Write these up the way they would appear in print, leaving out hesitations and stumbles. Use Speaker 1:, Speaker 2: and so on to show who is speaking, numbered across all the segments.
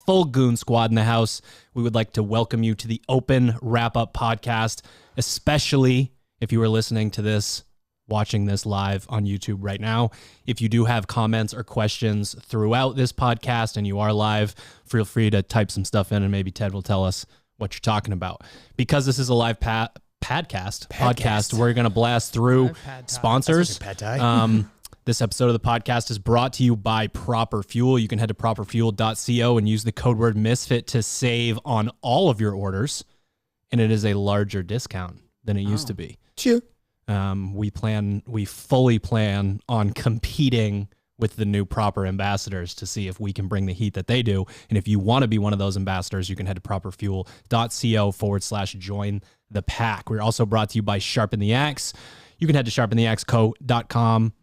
Speaker 1: full goon squad in the house. We would like to welcome you to the Open Wrap-Up Podcast, especially if you are listening to this, watching this live on YouTube right now. If you do have comments or questions throughout this podcast and you are live, feel free to type some stuff in and maybe Ted will tell us what you're talking about. Because this is a live podcast, we're going to blast through sponsors. This episode of the podcast is brought to you by Proper Fuel. You can head to properfuel.co and use the code word Misfit to save on all of your orders. And it is a larger discount than it used to be.
Speaker 2: Sure.
Speaker 1: We fully plan on competing with the new Proper ambassadors to see if we can bring the heat that they do. And if you want to be one of those ambassadors, you can head to properfuel.co/join the pack. We're also brought to you by Sharpen the Axe. You can head to sharpentheaxeco.com.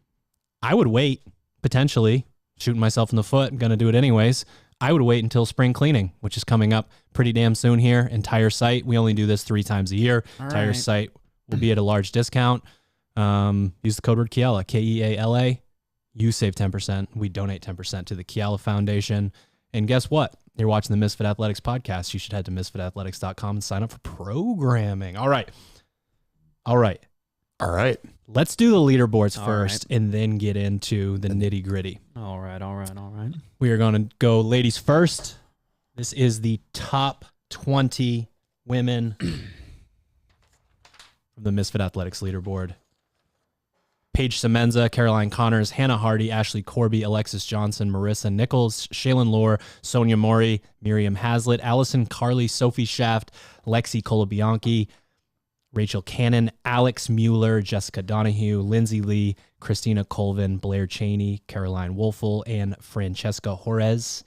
Speaker 1: I would wait, potentially, shooting myself in the foot, I'm going to do it anyways. I would wait until spring cleaning, which is coming up pretty damn soon here. Entire site, we only do this 3 times a year. Entire site will be at a large discount. Use the code word Keala, Keala. You save 10%. We donate 10% to the Keala Foundation. And guess what? You're watching the Misfit Athletics podcast. You should head to misfitathletics.com and sign up for programming. All right. Let's do the leaderboards first and then get into the nitty gritty.
Speaker 3: All right.
Speaker 1: We are going to go ladies first. This is the top 20 women from the Misfit Athletics leaderboard. Paige Semenza, Caroline Connors, Hannah Hardy, Ashley Corby, Alexis Johnson, Marissa Nichols, Shaylin Lohr, Sonia Mori, Miriam Hazlitt, Allison Carley, Sophie Shaft, Lexi Colabianchi, Rachel Cannon, Alex Mueller, Jessica Donahue, Lindsay Lee, Christina Colvin, Blair Cheney, Caroline Wolfel, and Francesca Jorez.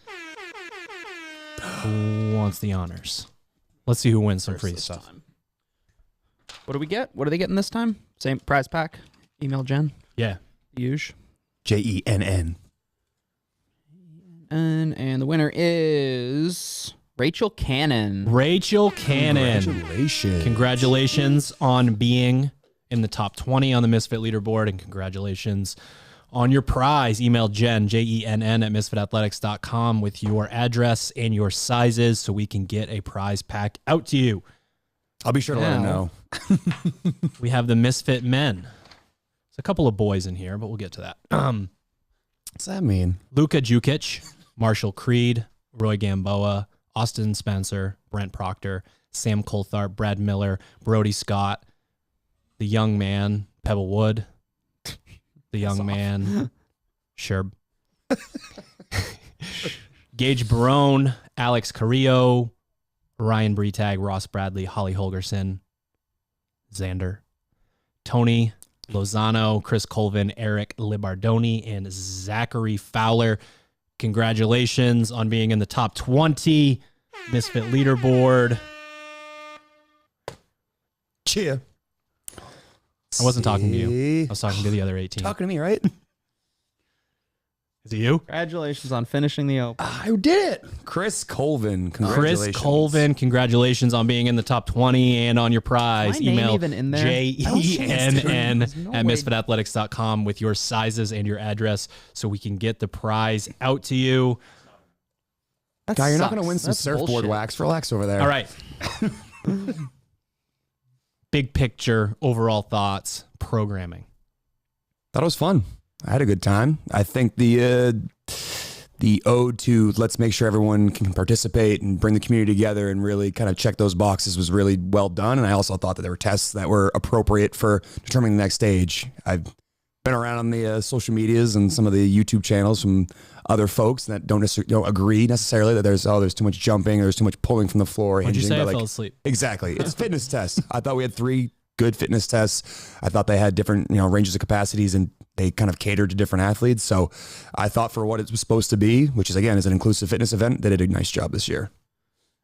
Speaker 1: Who wants the honors? Let's see who wins some free stuff.
Speaker 3: Time. What do we get? What are they getting this time? Same prize pack? Email Jen?
Speaker 1: Yeah.
Speaker 3: Huge.
Speaker 2: JENN.
Speaker 3: And the winner is Rachel Cannon.
Speaker 1: Congratulations on being in the top 20 on the Misfit leaderboard, and congratulations on your prize. Email Jen, JENN, at misfitathletics.com with your address and your sizes so we can get a prize pack out to you.
Speaker 2: I'll be sure to let her know.
Speaker 1: We have the Misfit men. There's a couple of boys in here, but we'll get to that.
Speaker 2: What's that mean?
Speaker 1: Luka Jukic, Marshall Creed, Roy Gamboa, Austin Spencer, Brent Proctor, Sam Coulthard, Brad Miller, Brody Scott, the young man, Pebble Wood, the young man, Sherb, Gage Barone, Alex Carrillo, Ryan Bretag, Ross Bradley, Holly Holgerson, Xander, Tony Lozano, Chris Colvin, Eric Libardoni, and Zachary Fowler. Congratulations on being in the top 20 Misfit leaderboard.
Speaker 2: Cheer.
Speaker 1: I wasn't talking to you. I was talking to the other 18.
Speaker 2: Talking to me, right?
Speaker 1: Is it you?
Speaker 3: Congratulations on finishing the Open.
Speaker 2: I did it. Chris Colvin, congratulations.
Speaker 1: Chris Colvin, congratulations on being in the top 20 and on your prize.
Speaker 3: My name
Speaker 1: Email
Speaker 3: even in there?
Speaker 1: JENN
Speaker 3: No
Speaker 1: at
Speaker 3: way.
Speaker 1: misfitathletics.com with your sizes and your address so we can get the prize out to you.
Speaker 3: That
Speaker 2: Guy, you're not
Speaker 3: sucks.
Speaker 2: going to win some
Speaker 3: That's
Speaker 2: surfboard
Speaker 3: bullshit.
Speaker 2: wax. Relax over there.
Speaker 1: All right. Big picture, overall thoughts, programming.
Speaker 2: Thought it was fun. I had a good time. I think the ode to let's make sure everyone can participate and bring the community together and really kind of check those boxes was really well done. And I also thought that there were tests that were appropriate for determining the next stage. I've been around on the social medias and some of the YouTube channels from other folks that don't agree necessarily that there's too much jumping, there's too much pulling from the floor.
Speaker 1: What'd you say?
Speaker 2: But
Speaker 1: I fell asleep.
Speaker 2: Exactly. It's a fitness test. I thought we had 3 good fitness tests. I thought they had different, ranges of capacities and they kind of catered to different athletes. So I thought for what it was supposed to be, which is again, is an inclusive fitness event, they did a nice job this year.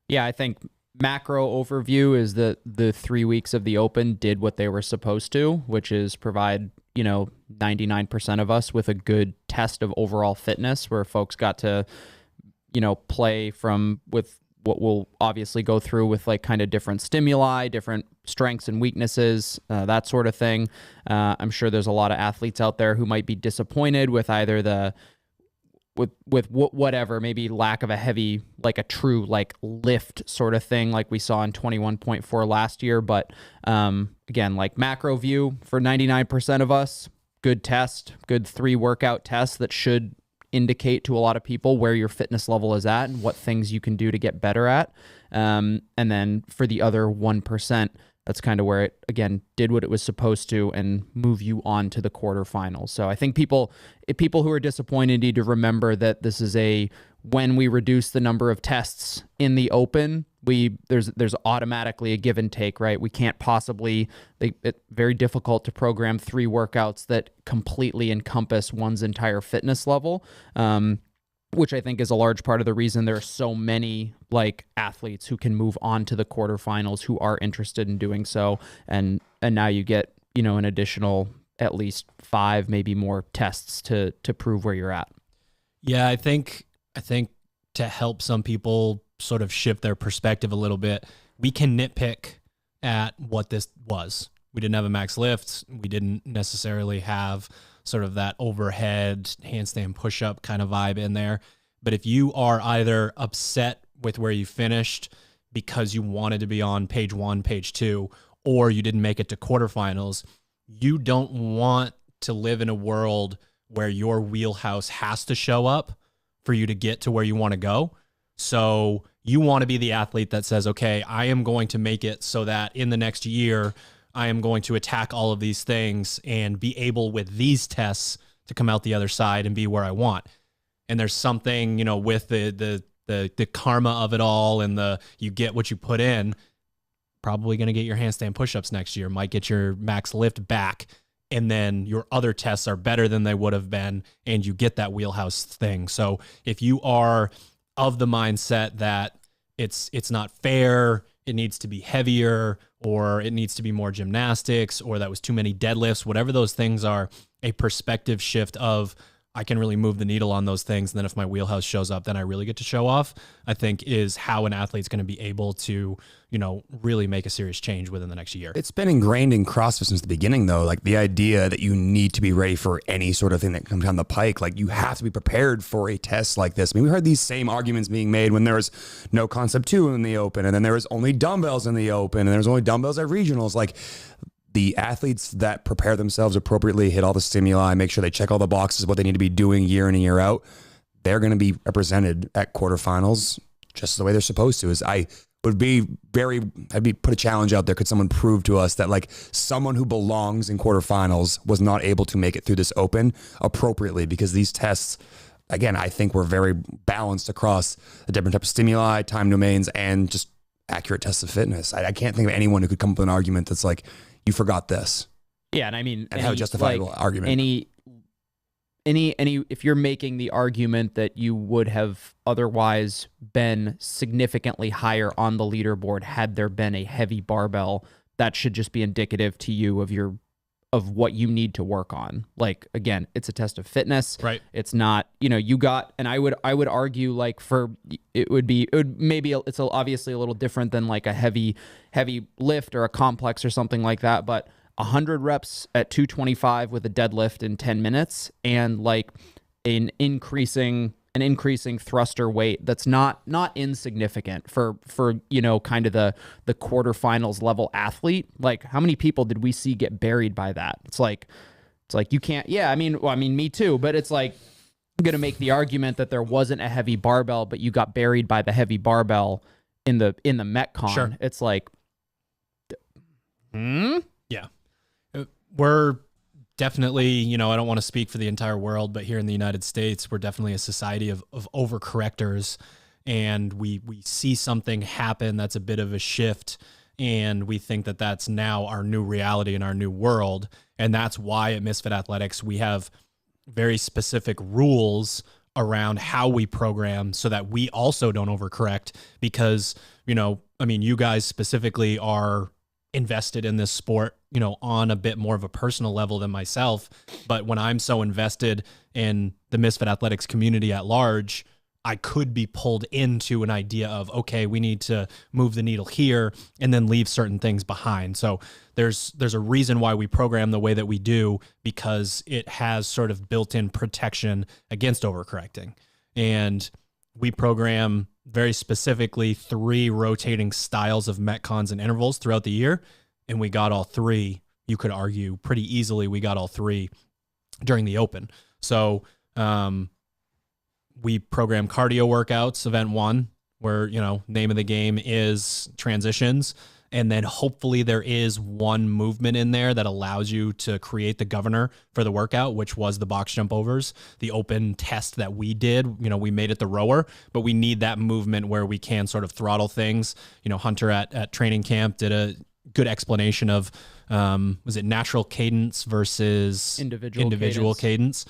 Speaker 3: Yeah, I think macro overview is that the 3 weeks of the Open did what they were supposed to, which is provide, 99% of us with a good test of overall fitness where folks got to, play with what we'll obviously go through with like kind of different stimuli, different strengths and weaknesses, that sort of thing. I'm sure there's a lot of athletes out there who might be disappointed with either the whatever, maybe lack of a heavy, like a true like lift sort of thing like we saw in 21.4 last year. But again, like macro view for 99% of us, good test, good 3 workout test that should indicate to a lot of people where your fitness level is at and what things you can do to get better at. And then for the other 1%, that's kind of where it, again, did what it was supposed to and move you on to the quarterfinals. So I think people who are disappointed need to remember that this is when we reduce the number of tests in the open, there's automatically a give and take, right? We can't possibly, it's very difficult to program 3 workouts that completely encompass one's entire fitness level. Which I think is a large part of the reason there are so many like athletes who can move on to the quarterfinals who are interested in doing so. And now you get, an additional at least 5, maybe more tests to prove where you're at.
Speaker 1: Yeah, I think to help some people sort of shift their perspective a little bit, we can nitpick at what this was. We didn't have a max lift. We didn't necessarily have sort of that overhead handstand push-up kind of vibe in there. But if you are either upset with where you finished because you wanted to be on page 1, page 2, or you didn't make it to quarterfinals, you don't want to live in a world where your wheelhouse has to show up for you to get to where you want to go. So you want to be the athlete that says, okay, I am going to make it so that in the next year, I am going to attack all of these things and be able with these tests to come out the other side and be where I want. And there's something, with the karma of it all and you get what you put in, probably going to get your handstand push-ups next year, might get your max lift back. And then your other tests are better than they would have been. And you get that wheelhouse thing. So if you are of the mindset that it's not fair, it needs to be heavier, or it needs to be more gymnastics, or that was too many deadlifts, whatever those things are, a perspective shift of I can really move the needle on those things. And then if my wheelhouse shows up, then I really get to show off, I think is how an athlete's going to be able to, really make a serious change within the next year.
Speaker 2: It's been ingrained in CrossFit since the beginning, though. Like the idea that you need to be ready for any sort of thing that comes down the pike. Like you have to be prepared for a test like this. I mean, we heard these same arguments being made when there was no Concept 2 in the open, and then there was only dumbbells in the open, and there was only dumbbells at regionals. Like the athletes that prepare themselves appropriately, hit all the stimuli, make sure they check all the boxes, what they need to be doing year in and year out, they're going to be represented at quarterfinals just the way they're supposed to. I'd put a challenge out there. Could someone prove to us that like someone who belongs in quarterfinals was not able to make it through this open appropriately? Because these tests, again, I think were very balanced across the different types of stimuli, time domains, and just accurate tests of fitness. I can't think of anyone who could come up with an argument that's like, you forgot this.
Speaker 3: Yeah, and I mean,
Speaker 2: and have a justifiable argument.
Speaker 3: If you're making the argument that you would have otherwise been significantly higher on the leaderboard had there been a heavy barbell, that should just be indicative to you of what you need to work on. Like, again, it's a test of fitness.
Speaker 1: Right.
Speaker 3: It's not, and I would argue like it's obviously a little different than like a heavy lift or a complex or something like that, but 100 reps at 225 with a deadlift in 10 minutes and like an increasing thruster weight that's not insignificant for kind of the quarterfinals level athlete. Like how many people did we see get buried by that? It's like you can't. Yeah, I mean me too, but it's like I'm gonna make the argument that there wasn't a heavy barbell, but you got buried by the heavy barbell in the Metcon.
Speaker 1: Sure.
Speaker 3: It's like
Speaker 1: Yeah. We're definitely, I don't want to speak for the entire world, but here in the United States, we're definitely a society of overcorrectors, and we see something happen that's a bit of a shift, and we think that that's now our new reality in our new world. And that's why at Misfit Athletics, we have very specific rules around how we program so that we also don't overcorrect, because, you guys specifically are invested in this sport, on a bit more of a personal level than myself. But when I'm so invested in the Misfit Athletics community at large, I could be pulled into an idea of, okay, we need to move the needle here and then leave certain things behind. So there's a reason why we program the way that we do, because it has sort of built-in protection against overcorrecting. And we program very specifically 3 rotating styles of metcons and intervals throughout the year. And we got all 3. You could argue pretty easily we got all 3 during the Open. So, we program cardio workouts, event 1, where, name of the game is transitions. And then hopefully there is one movement in there that allows you to create the governor for the workout, which was the box jump overs. The Open test that we did, we made it the rower, but we need that movement where we can sort of throttle things. Hunter at training camp did a good explanation of, was it natural cadence versus individual cadence?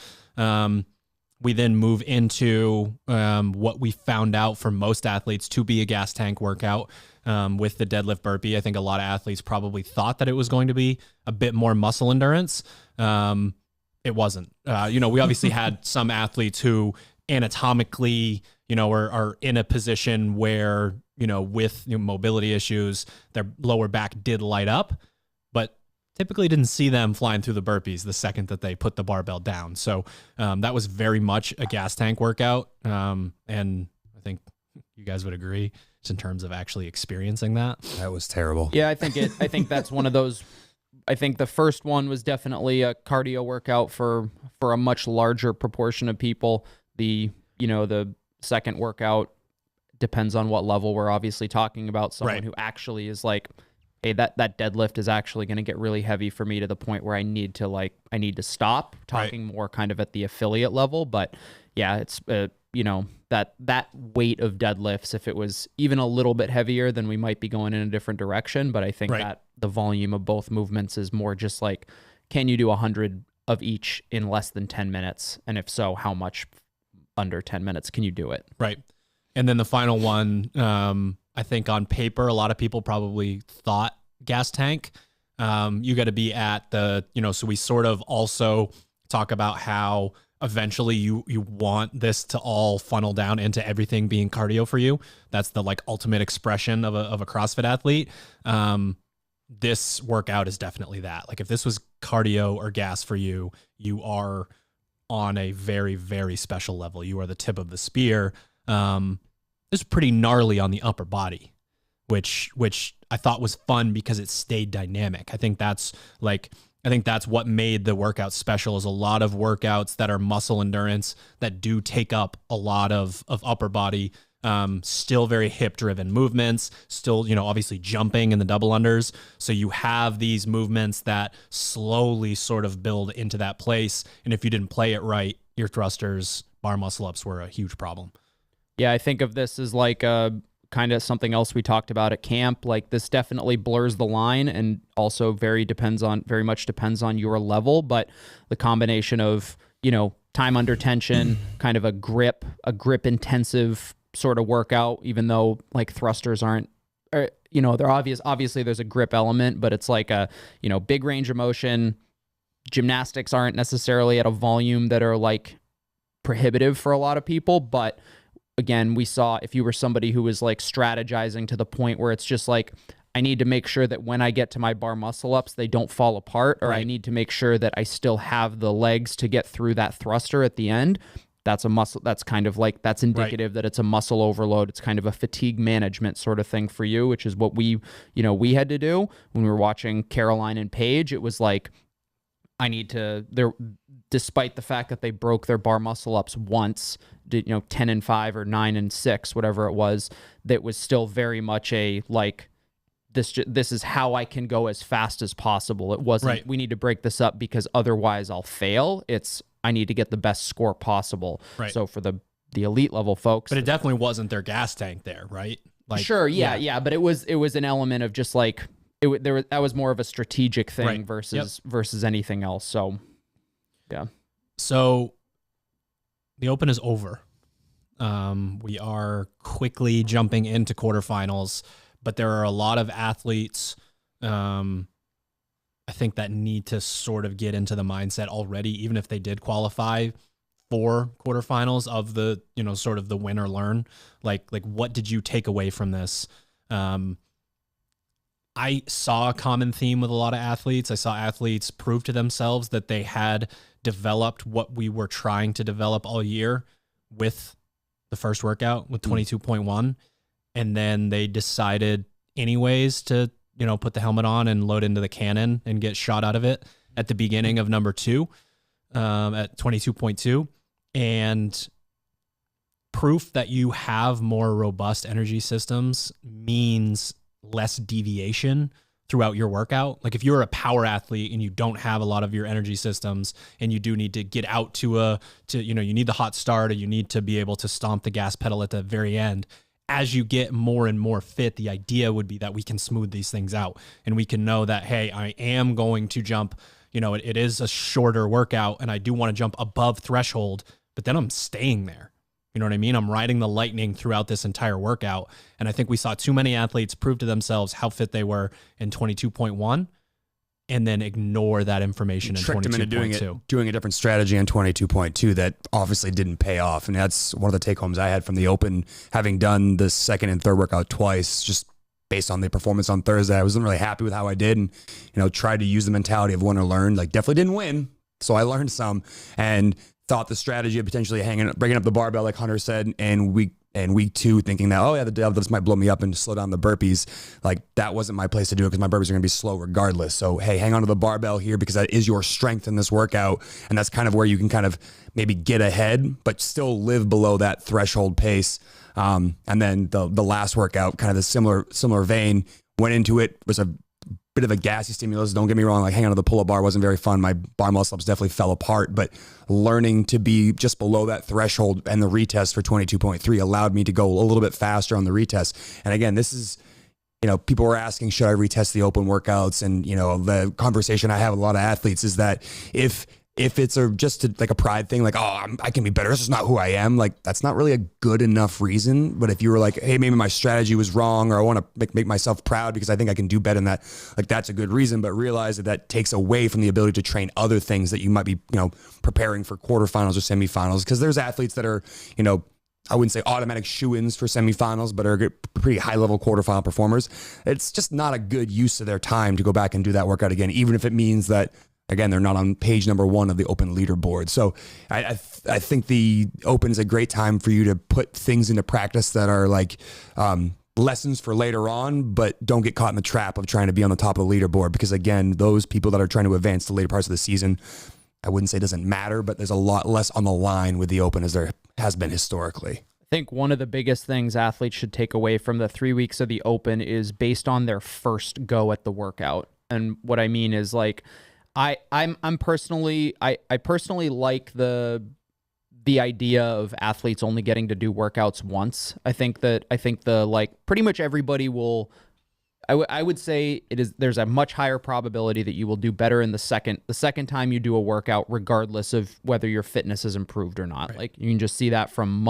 Speaker 1: We then move into what we found out for most athletes to be a gas tank workout with the deadlift burpee. I think a lot of athletes probably thought that it was going to be a bit more muscle endurance. It wasn't. We obviously had some athletes who anatomically, are in a position where, with mobility issues, their lower back did light up, but typically didn't see them flying through the burpees the second that they put the barbell down. So that was very much a gas tank workout. And I think you guys would agree just in terms of actually experiencing that.
Speaker 2: That was terrible.
Speaker 3: Yeah, I think that's one of those. I think the first one was definitely a cardio workout for a much larger proportion of people. The second workout depends on what level we're obviously talking about. Someone
Speaker 1: right.
Speaker 3: who actually is like, hey, that deadlift is actually going to get really heavy for me to the point where I need to stop. Talking
Speaker 1: right.
Speaker 3: more kind of at the affiliate level. But yeah, it's, that weight of deadlifts, if it was even a little bit heavier, then we might be going in a different direction. But I think
Speaker 1: right.
Speaker 3: that the volume of both movements is more just like, can you do 100 of each in less than 10 minutes? And if so, how much under 10 minutes can you do it?
Speaker 1: Right. And then the final one, I think on paper, a lot of people probably thought gas tank. You got to be at the, so we sort of also talk about how eventually you want this to all funnel down into everything being cardio for you. That's the ultimate expression of a CrossFit athlete. This workout is definitely that. If this was cardio or gas for you, you are on a very, very special level. You are the tip of the spear. It's pretty gnarly on the upper body, which I thought was fun because it stayed dynamic. I think that's what made the workout special, is a lot of workouts that are muscle endurance that do take up a lot of upper body, still very hip driven movements, still, obviously jumping in the double unders. So you have these movements that slowly sort of build into that place. And if you didn't play it right, your thrusters, bar muscle ups were a huge problem.
Speaker 3: Yeah, I think of this as kind of something else we talked about at camp. This definitely blurs the line, and also very much depends on your level. But the combination of, time under tension, kind of a grip intensive sort of workout, even though thrusters aren't, they're obviously there's a grip element, but it's a, big range of motion. Gymnastics aren't necessarily at a volume that are prohibitive for a lot of people, but again, we saw if you were somebody who was strategizing to the point where it's just I need to make sure that when I get to my bar muscle ups, they don't fall apart, or right. I need to make sure that I still have the legs to get through that thruster at the end. That's a muscle. That's kind of that's indicative right. that it's a muscle overload. It's kind of a fatigue management sort of thing for you, which is what we had to do when we were watching Caroline and Paige. It was I need to, despite the fact that they broke their bar muscle ups once, 10-5 or 9-6, whatever it was, that was still very much a this is how I can go as fast as possible. It wasn't right. We need to break this up because otherwise I'll fail. It's I need to get the best score possible. Right. So for the elite level folks,
Speaker 1: but it definitely wasn't their gas tank there, right?
Speaker 3: Sure, yeah, but it was an element of just that was more of a strategic thing right. versus anything else. So, yeah.
Speaker 1: So the Open is over. We are quickly jumping into quarterfinals, but there are a lot of athletes, I think, that need to sort of get into the mindset already, even if they did qualify 4 quarterfinals of the, sort of the win or learn. Like what did you take away from this? I saw a common theme with a lot of athletes. I saw athletes prove to themselves that they had developed what we were trying to develop all year with the first workout with 22.1. And then they decided anyways to, put the helmet on and load into the cannon and get shot out of it at the beginning of number 2 at 22.2. And proof that you have more robust energy systems means less deviation throughout your workout. Like if you're a power athlete and you don't have a lot of your energy systems and you do need to get out you need the hot start, or you need to be able to stomp the gas pedal at the very end. As you get more and more fit, the idea would be that we can smooth these things out and we can know that, hey, I am going to jump, it is a shorter workout and I do want to jump above threshold, but then I'm staying there. You know what I mean? I'm riding the lightning throughout this entire workout. And I think we saw too many athletes prove to themselves how fit they were in 22.1 and then ignore that information in 22.2.
Speaker 2: Doing a different strategy in 22.2 that obviously didn't pay off. And that's one of the take homes I had from the Open, having done the second and third workout twice, just based on the performance on Thursday. I wasn't really happy with how I did, and, tried to use the mentality of win or learn. Like, definitely didn't win. So I learned some, and thought the strategy of potentially bringing up the barbell, like Hunter said, and week 2, thinking that, oh yeah, the deadlifts might blow me up and slow down the burpees. Like, that wasn't my place to do it, because my burpees are going to be slow regardless. So, hey, hang on to the barbell here, because that is your strength in this workout. And that's kind of where you can kind of maybe get ahead, but still live below that threshold pace. And then the last workout, kind of the similar vein, went into it, was a bit of a gassy stimulus. Don't get me wrong. Like, hanging on to the pull-up bar wasn't very fun. My bar muscle ups definitely fell apart, but learning to be just below that threshold and the retest for 22.3 allowed me to go a little bit faster on the retest. And again, this is, people were asking, should I retest the Open workouts? And, the conversation I have with a lot of athletes is that if it's just a pride thing, like, oh, I can be better, this is not who I am, like, that's not really a good enough reason. But if you were like, hey, maybe my strategy was wrong, or I want to make myself proud because I think I can do better than that, like, that's a good reason. But realize that takes away from the ability to train other things that you might be, preparing for quarterfinals or semifinals. Because there's athletes that are, I wouldn't say automatic shoo-ins for semifinals, but are pretty high-level quarterfinal performers. It's just not a good use of their time to go back and do that workout again, even if it means that, again, they're not on page number 1 of the Open leaderboard. So I think the Open is a great time for you to put things into practice that are like lessons for later on, but don't get caught in the trap of trying to be on the top of the leaderboard. Because again, those people that are trying to advance to later parts of the season, I wouldn't say it doesn't matter, but there's a lot less on the line with the Open as there has been historically.
Speaker 3: I think one of the biggest things athletes should take away from the 3 weeks of the Open is based on their first go at the workout. And what I mean is, like, I personally like the idea of athletes only getting to do workouts once. I think pretty much everybody will. I would say there's a much higher probability that you will do better in the second time you do a workout, regardless of whether your fitness has improved or not. Right. Like, you can just see that from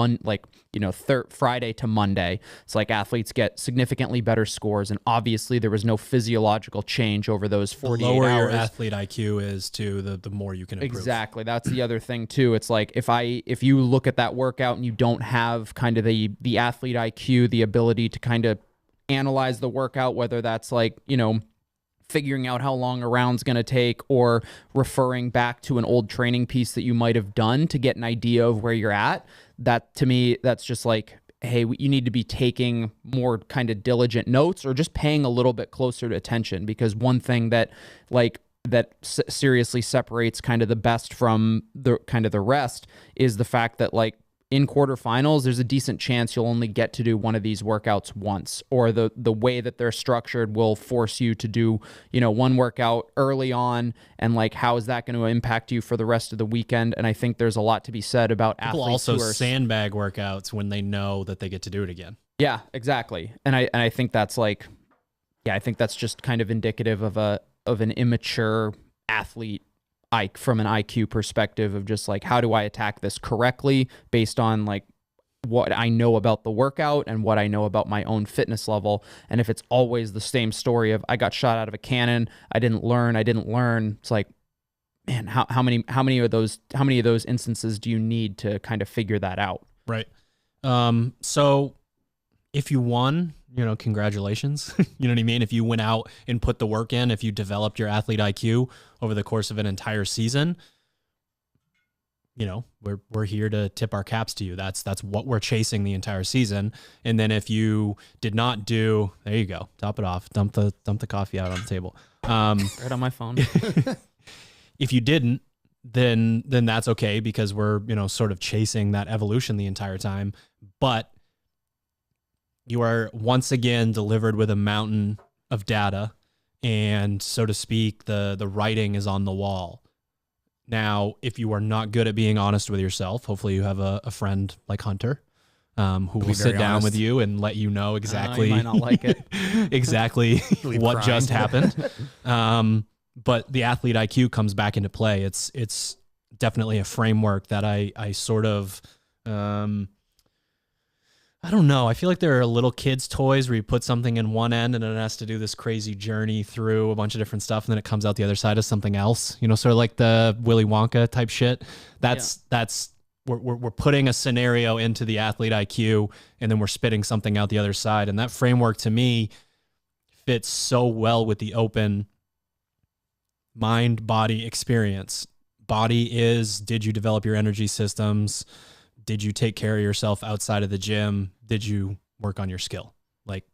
Speaker 3: Friday to Monday. It's like athletes get significantly better scores, and obviously there was no physiological change over those 48 hours. The lower
Speaker 1: your athlete IQ is, too, the more you can improve.
Speaker 3: Exactly. That's the other thing too. It's like, if you look at that workout and you don't have kind of the athlete IQ, the ability to kind of analyze the workout, whether that's like, figuring out how long a round's going to take, or referring back to an old training piece that you might have done to get an idea of where you're at. That, to me, that's just like, hey, you need to be taking more kind of diligent notes, or just paying a little bit closer to attention. Because one thing that seriously separates kind of the best from the kind of the rest is the fact that, like, in quarterfinals, there's a decent chance you'll only get to do one of these workouts once, or the way that they're structured will force you to do, one workout early on, and like, how is that going to impact you for the rest of the weekend? And I think there's a lot to be said about
Speaker 1: people
Speaker 3: athletes
Speaker 1: also sandbag workouts when they know that they get to do it again.
Speaker 3: Yeah, exactly. And I think that's like, I think that's just kind of indicative of an immature athlete, from an IQ perspective, of just like, how do I attack this correctly based on like what I know about the workout and what I know about my own fitness level. And if it's always the same story of, I got shot out of a cannon, I didn't learn, it's like, man, how many of those instances do you need to kind of figure that out?
Speaker 1: Right. So if you won, congratulations. You know what I mean? If you went out and put the work in, if you developed your athlete IQ over the course of an entire season, we're here to tip our caps to you. That's what we're chasing the entire season. And then if you did not do, there you go, top it off, dump the coffee out on the table.
Speaker 3: Right on my phone.
Speaker 1: If you didn't, then that's okay, because we're, sort of chasing that evolution the entire time. But you are once again delivered with a mountain of data, and so to speak, the writing is on the wall. Now, if you are not good at being honest with yourself, hopefully you have a friend like Hunter, who will sit down with you and let you know exactly,
Speaker 3: you might not like it.
Speaker 1: exactly what just happened. But the athlete IQ comes back into play. It's definitely a framework that I sort of, I don't know. I feel like there are little kids' toys where you put something in one end and it has to do this crazy journey through a bunch of different stuff, and then it comes out the other side as something else. Sort of like the Willy Wonka type shit. That's we're putting a scenario into the athlete IQ, and then we're spitting something out the other side. And that framework to me fits so well with the open mind-body experience. Body is, did you develop your energy systems? Did you take care of yourself outside of the gym? Did you work on your skill? Like,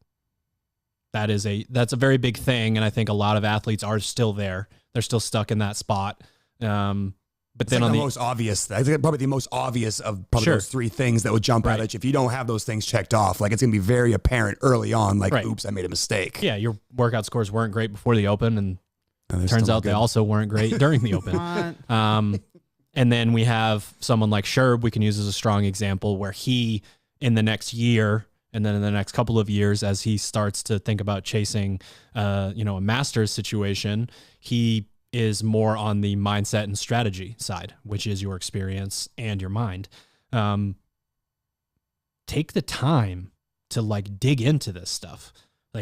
Speaker 1: that's a very big thing. And I think a lot of athletes are still there. They're still stuck in that spot. But
Speaker 2: it's
Speaker 1: then
Speaker 2: like the most obvious, I think probably the most obvious of probably those three things that would jump out at you. If you don't have those things checked off, like, it's going to be very apparent early on, like, oops, I made a mistake.
Speaker 1: Yeah. Your workout scores weren't great before the open, and turns out they also weren't great during the open. And then we have someone like Sherb we can use as a strong example, where he, in the next year, and then in the next couple of years, as he starts to think about chasing, a master's situation, he is more on the mindset and strategy side, which is your experience and your mind. Take the time to dig into this stuff.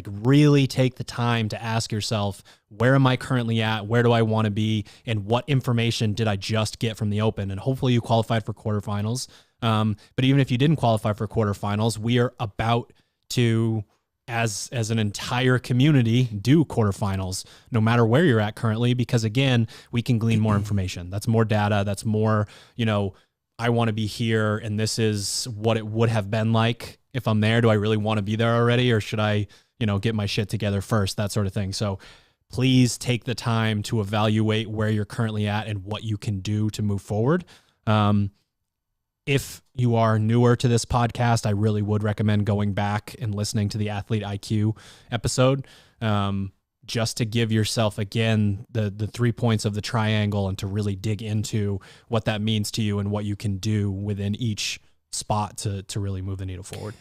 Speaker 1: Really take the time to ask yourself, where am I currently at? Where do I want to be? And what information did I just get from the open? And hopefully you qualified for quarterfinals. But even if you didn't qualify for quarterfinals, we are about to, as an entire community, do quarterfinals, no matter where you're at currently, because again, we can glean more information. That's more data. That's more, I want to be here, and this is what it would have been like if I'm there. Do I really want to be there already, or should I, get my shit together first, that sort of thing. So please take the time to evaluate where you're currently at and what you can do to move forward. If you are newer to this podcast, I really would recommend going back and listening to the Athlete IQ episode, just to give yourself, again, the 3 points of the triangle, and to really dig into what that means to you and what you can do within each spot to really move the needle forward.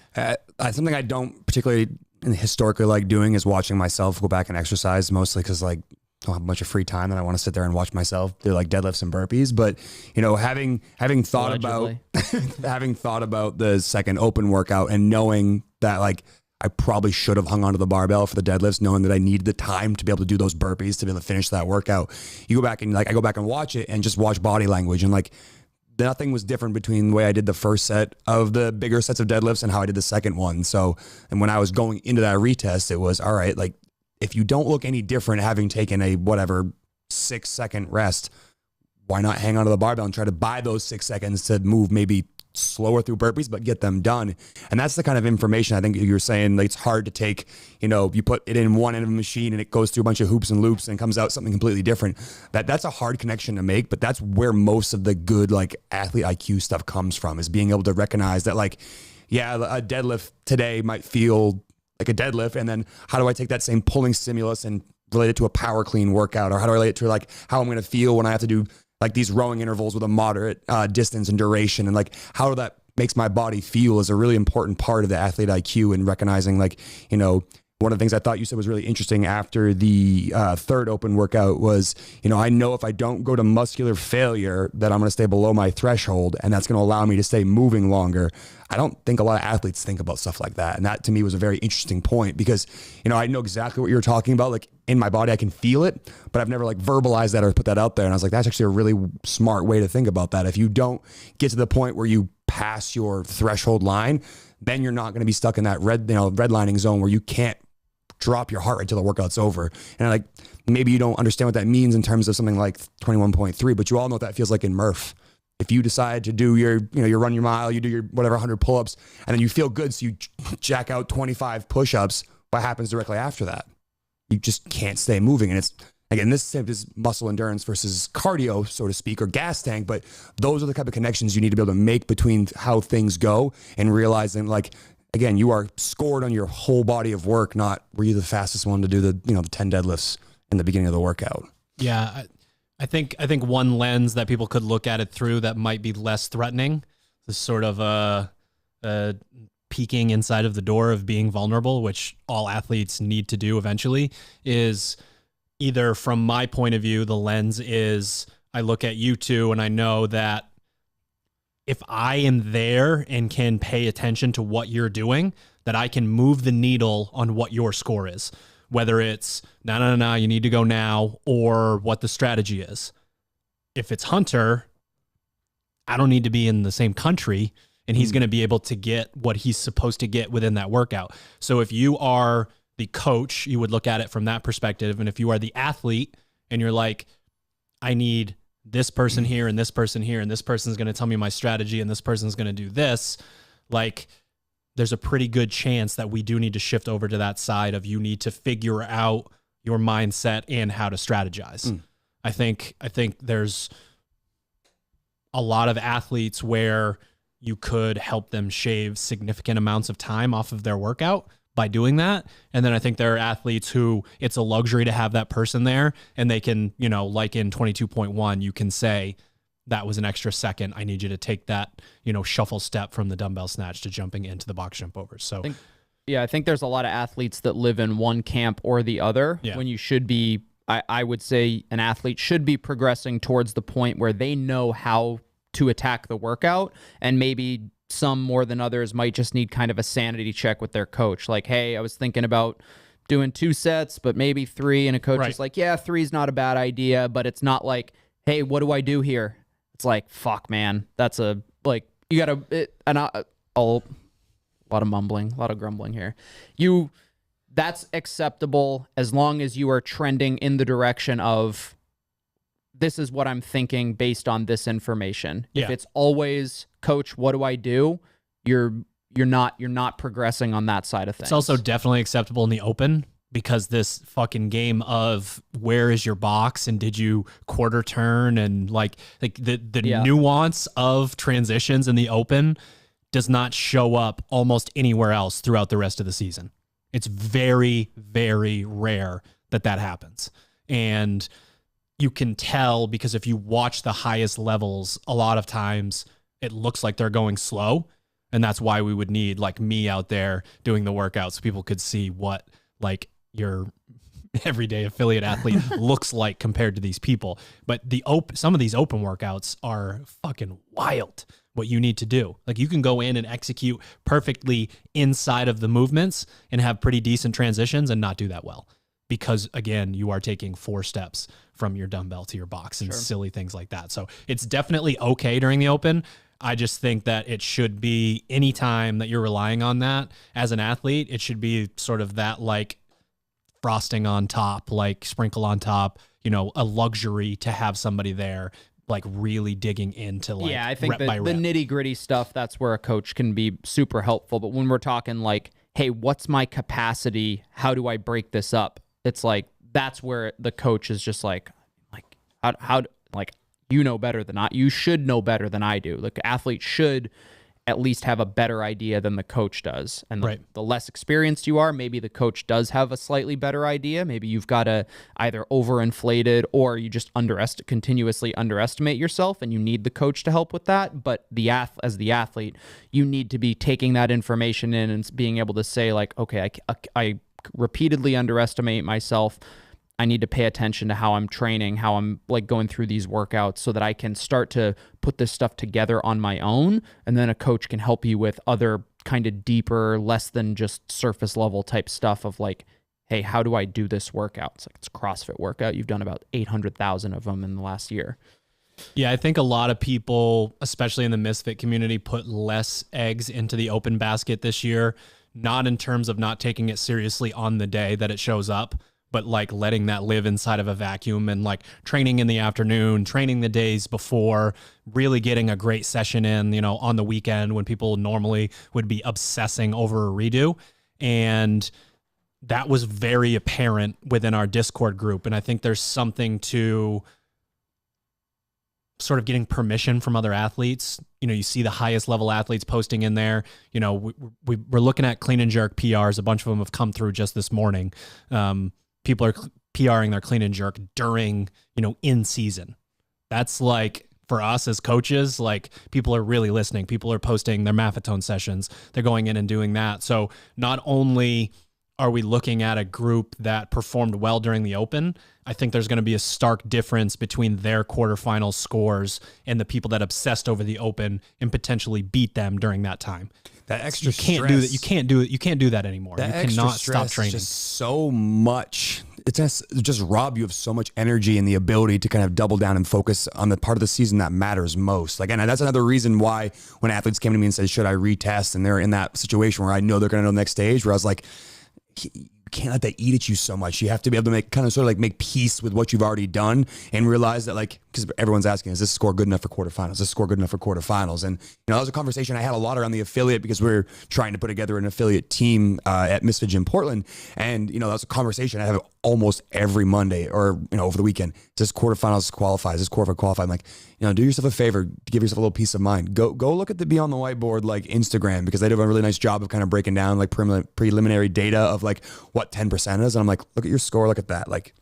Speaker 2: Something I don't particularly historically like doing is watching myself go back and exercise, mostly because I don't have a bunch of free time and I want to sit there and watch myself do deadlifts and burpees. But having thought about the second open workout, and knowing that I probably should have hung onto the barbell for the deadlifts, knowing that I needed the time to be able to do those burpees to be able to finish that workout. You go back and I go back and watch it and just watch body language, and nothing was different between the way I did the first set of the bigger sets of deadlifts and how I did the second one. So, and when I was going into that retest, it was all right. If you don't look any different having taken a 6-second rest, why not hang onto the barbell and try to buy those 6 seconds to move maybe slower through burpees, but get them done. And that's the kind of information I think you're saying it's hard to take, you put it in one end of a machine and it goes through a bunch of hoops and loops and comes out something completely different. That's a hard connection to make, but that's where most of the good athlete IQ stuff comes from, is being able to recognize that a deadlift today might feel like a deadlift, and then how do I take that same pulling stimulus and relate it to a power clean workout, or how do I relate it to how I'm going to feel when I have to do these rowing intervals with a moderate distance and duration, and how that makes my body feel is a really important part of the athlete IQ, and recognizing one of the things I thought you said was really interesting after the third open workout was, I know if I don't go to muscular failure that I'm going to stay below my threshold, and that's going to allow me to stay moving longer. I don't think a lot of athletes think about stuff like that. And that to me was a very interesting point because, I know exactly what you're talking about. Like in my body, I can feel it, but I've never like verbalized that or put that out there. And I was like, that's actually a really smart way to think about that. If you don't get to the point where you pass your threshold line, then you're not going to be stuck in that redlining zone where you can't drop your heart rate till the workout's over. And like, maybe you don't understand what that means in terms of something like 21.3, but you all know what that feels like in Murph. If you decide to do your run your mile, you do your whatever 100 pull-ups, and then you feel good, so you jack out 25 push-ups, what happens directly after that? You just can't stay moving. And it's, again, this is muscle endurance versus cardio, so to speak, or gas tank, but those are the type of connections you need to be able to make between how things go and realizing, like, again, you are scored on your whole body of work, not were you the fastest one to do the 10 deadlifts in the beginning of the workout.
Speaker 1: Yeah, I think one lens that people could look at it through that might be less threatening, this sort of a peeking inside of the door of being vulnerable, which all athletes need to do eventually, is either from my point of view, the lens is I look at you two and I know that if I am there and can pay attention to what you're doing, that I can move the needle on what your score is. Whether it's, no, you need to go now, or what the strategy is. If it's Hunter, I don't need to be in the same country, and he's going to be able to get what he's supposed to get within that workout. So if you are the coach, you would look at it from that perspective. And if you are the athlete and you're like, I need this person here and this person here, and this person's going to tell me my strategy and this person's going to do this, like, there's a pretty good chance that we do need to shift over to that side of you need to figure out your mindset and how to strategize. I think there's a lot of athletes where you could help them shave significant amounts of time off of their workout by doing that. And then I think there are athletes who it's a luxury to have that person there, and they can, like in 22.1, you can say, that was an extra second. I need you to take that, shuffle step from the dumbbell snatch to jumping into the box jump over. So,
Speaker 3: I think there's a lot of athletes that live in one camp or the other when you should be, I would say an athlete should be progressing towards the point where they know how to attack the workout, and maybe some more than others might just need kind of a sanity check with their coach. Like, hey, I was thinking about doing 2 sets, but maybe 3. And a coach is like, yeah, 3 is not a bad idea, but it's not like, hey, what do I do here? It's like, fuck, man, that's a, like, you got to, a lot of mumbling, a lot of grumbling here. That's acceptable as long as you are trending in the direction of, this is what I'm thinking based on this information. Yeah. If it's always, coach, what do I do? You're not progressing on that side of things.
Speaker 1: It's also definitely acceptable in the open, because this fucking game of where is your box and did you quarter turn and like the nuance of transitions in the open does not show up almost anywhere else throughout the rest of the season. It's very, very rare that happens. And you can tell because if you watch the highest levels, a lot of times it looks like they're going slow. And that's why we would need like me out there doing the workouts so people could see what like your everyday affiliate athlete looks like compared to these people. But some of these open workouts are fucking wild what you need to do. Like, you can go in and execute perfectly inside of the movements and have pretty decent transitions and not do that well. Because again, you are taking 4 steps from your dumbbell to your box and silly things like that. So it's definitely okay during the open. I just think that it should be any time that you're relying on that as an athlete, it should be sort of that like frosting on top, like sprinkle on top, a luxury to have somebody there, like really digging into like,
Speaker 3: I think the nitty gritty stuff, that's where a coach can be super helpful. But when we're talking like, hey, what's my capacity? How do I break this up? It's like, that's where the coach is just like, how like, better than you should know better than I do. Like, the athlete should at least have a better idea than the coach does. And the less experienced you are, maybe the coach does have a slightly better idea. Maybe you've got to either overinflated or you just continuously underestimate yourself, and you need the coach to help with that. But as the athlete, you need to be taking that information in and being able to say like, okay, I repeatedly underestimate myself. I need to pay attention to how I'm training, how I'm like going through these workouts so that I can start to put this stuff together on my own. And then a coach can help you with other kind of deeper, less than just surface level type stuff of like, hey, how do I do this workout? It's like, it's a CrossFit workout. You've done about 800,000 of them in the last year.
Speaker 1: Yeah, I think a lot of people, especially in the Misfit community, put less eggs into the open basket this year, not in terms of not taking it seriously on the day that it shows up, but like letting that live inside of a vacuum and like training in the afternoon, training the days before, really getting a great session in, you know, on the weekend when people normally would be obsessing over a redo. And that was very apparent within our Discord group. And I think there's something to sort of getting permission from other athletes. You know, you see the highest level athletes posting in there. You know, we're looking at clean and jerk PRs. A bunch of them have come through just this morning. People are PRing their clean and jerk during, you know, in season. That's like, for us as coaches, like people are really listening. People are posting their Maffetone sessions. They're going in and doing that. So not only are we looking at a group that performed well during the Open, I think there's going to be a stark difference between their quarterfinal scores and the people that obsessed over the Open and potentially beat them during that time.
Speaker 2: That extra
Speaker 1: you can't
Speaker 2: stress,
Speaker 1: do that. You can't do it. You can't do that anymore.
Speaker 2: That
Speaker 1: You cannot
Speaker 2: extra
Speaker 1: stop
Speaker 2: stress
Speaker 1: training.
Speaker 2: is just so much. It just rob you of so much energy and the ability to kind of double down and focus on the part of the season that matters most. Like, and that's another reason why when athletes came to me and said, should I retest? And they're in that situation where I know they're going to know the next stage, where I was like, you can't let that eat at you so much. You have to be able to make kind of sort of like make peace with what you've already done and realize that, like, because everyone's asking, is this score good enough for quarterfinals? Is this score good enough for quarterfinals? And, you know, that was a conversation I had a lot around the affiliate because we're trying to put together an affiliate team at Misfit in Portland. And, you know, that was a conversation I have almost every Monday or, you know, over the weekend. Does quarterfinals qualify? Is this quarterfinal qualify? I'm like, you know, do yourself a favor, give yourself a little peace of mind. Go look at the Beyond the Whiteboard, like Instagram, because they do a really nice job of kind of breaking down like preliminary data of like what 10% is. And I'm like, look at your score, look at that. Like,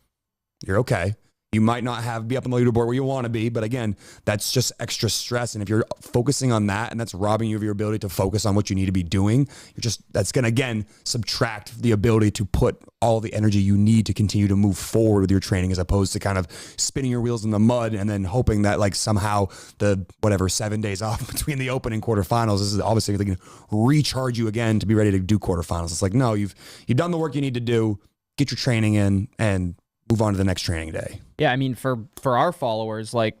Speaker 2: you're okay. You might not be up on the leaderboard where you want to be, but again, that's just extra stress. And if you're focusing on that and that's robbing you of your ability to focus on what you need to be doing, that's going to, again, subtract the ability to put all the energy you need to continue to move forward with your training, as opposed to kind of spinning your wheels in the mud and then hoping that like somehow the 7 days off between the Open and quarterfinals, this is obviously going to recharge you again to be ready to do quarterfinals. It's like, no, you've done the work you need to do, get your training in and move on to the next training day.
Speaker 3: Yeah, I mean, for our followers, like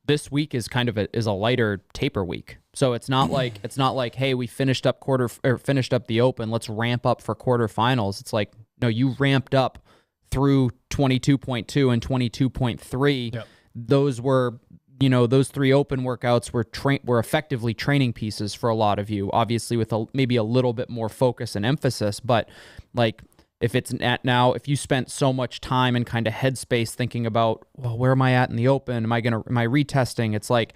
Speaker 3: this week is kind of a lighter taper week. So it's not like hey, we finished up the Open, let's ramp up for quarterfinals. It's like, no, you ramped up through 22.2 and 22.3. Yep. Those were, you know, those 3 Open workouts were effectively training pieces for a lot of you, obviously with maybe a little bit more focus and emphasis, but like, if you spent so much time and kind of headspace thinking about, well, where am I at in the Open? Am I retesting? It's like,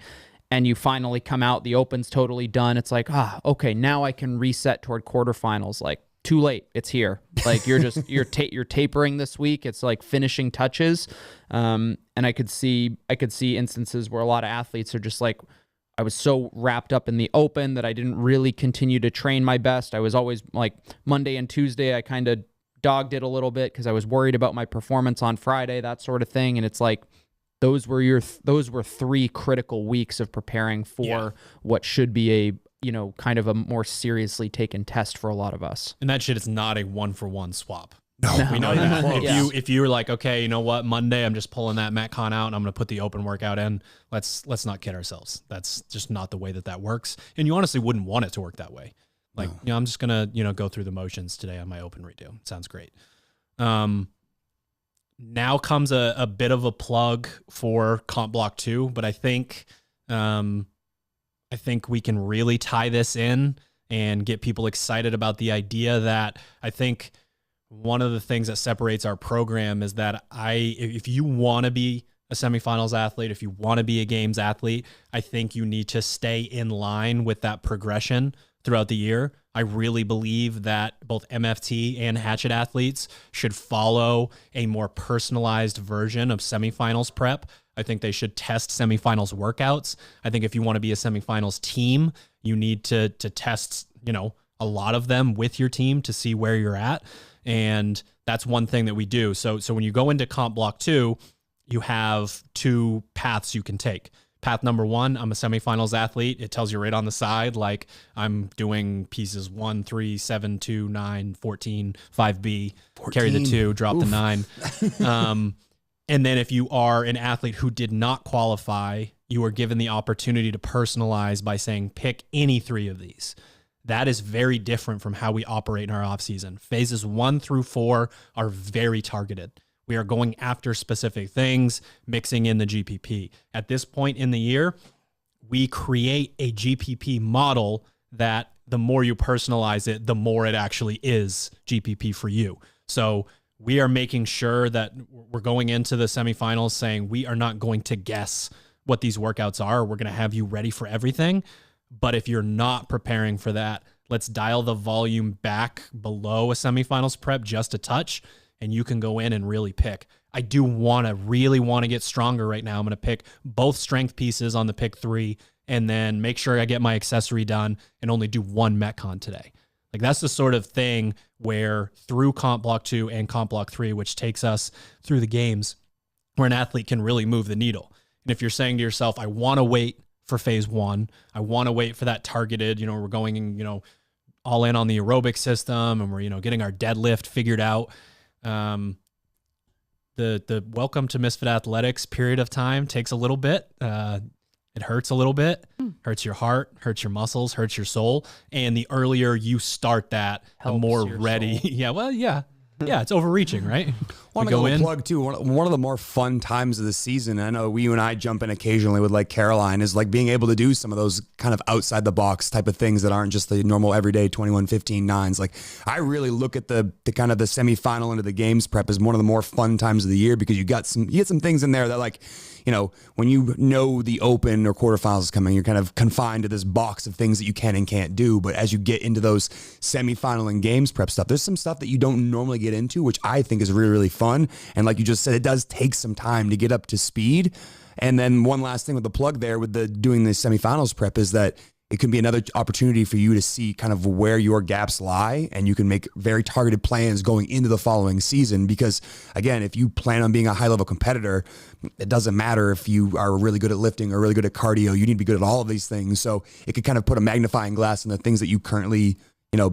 Speaker 3: and you finally come out, the Open's totally done. It's like, okay, now I can reset toward quarterfinals. Like, too late, it's here. Like you're tapering this week. It's like finishing touches. And I could see instances where a lot of athletes are just like, I was so wrapped up in the Open that I didn't really continue to train my best. I was always like Monday and Tuesday, I kind of dogged it a little bit because I was worried about my performance on Friday, that sort of thing. And it's like, those were 3 critical weeks of preparing for what should be a, you know, kind of a more seriously taken test for a lot of us.
Speaker 1: And that shit is not a 1-for-1 swap.
Speaker 2: No,
Speaker 1: we know that. If you were like, okay, you know what, Monday I'm just pulling that Metcon out and I'm going to put the Open workout in. Let's not kid ourselves. That's just not the way that works. And you honestly wouldn't want it to work that way. Like, you know, I'm just going to, you know, go through the motions today on my Open redo. Sounds great. Now comes a bit of a plug for Comp Block 2, but I think we can really tie this in and get people excited about the idea that I think one of the things that separates our program is that if you want to be a semifinals athlete, if you want to be a games athlete, I think you need to stay in line with that progression throughout the year. I really believe that both MFT and Hatchet athletes should follow a more personalized version of semifinals prep. I think they should test semifinals workouts. I think if you want to be a semifinals team, you need to test, you know, a lot of them with your team to see where you're at. And that's one thing that we do. So when you go into comp block 2, you have 2 paths you can take. Path number 1, I'm a semifinals athlete. It tells you right on the side, like I'm doing pieces 1, 3, 7, 2, 9, 14, 5B, 14. Carry the 2, drop the 9. And then if you are an athlete who did not qualify, you are given the opportunity to personalize by saying, pick any 3 of these. That is very different from how we operate in our off season. Phases 1 through 4 are very targeted. We are going after specific things, mixing in the GPP. At this point in the year, we create a GPP model that the more you personalize it, the more it actually is GPP for you. So we are making sure that we're going into the semifinals saying we are not going to guess what these workouts are. We're going to have you ready for everything. But if you're not preparing for that, let's dial the volume back below a semifinals prep just a touch, and you can go in and really pick. I do really want to get stronger right now. I'm going to pick both strength pieces on the pick 3 and then make sure I get my accessory done and only do 1 Metcon today. Like that's the sort of thing where through comp block 2 and comp block 3, which takes us through the games, where an athlete can really move the needle. And if you're saying to yourself, I want to wait for phase 1, I want to wait for that targeted, we're going, all in on the aerobic system and we're, getting our deadlift figured out. The welcome to Misfit Athletics period of time takes a little bit. It hurts a little bit, hurts your heart, hurts your muscles, hurts your soul. And the earlier you start that, the more ready. Yeah, it's overreaching, right?
Speaker 2: Want to go in. Plug too. One of the more fun times of the season, I know you and I jump in occasionally with like Caroline, is like being able to do some of those kind of outside the box type of things that aren't just the normal everyday 21, 15, 9s. Like I really look at the kind of the semifinal into the games prep as one of the more fun times of the year, because you get some things in there that, like, when the open or quarterfinals is coming, you're kind of confined to this box of things that you can and can't do. But as you get into those semifinal and games prep stuff, there's some stuff that you don't normally get into, which I think is really, really fun. And like you just said, it does take some time to get up to speed. And then one last thing with the plug there with doing the semifinals prep is that it can be another opportunity for you to see kind of where your gaps lie, and you can make very targeted plans going into the following season. Because again, if you plan on being a high level competitor, it doesn't matter if you are really good at lifting or really good at cardio. You need to be good at all of these things. So it could kind of put a magnifying glass on the things that you currently,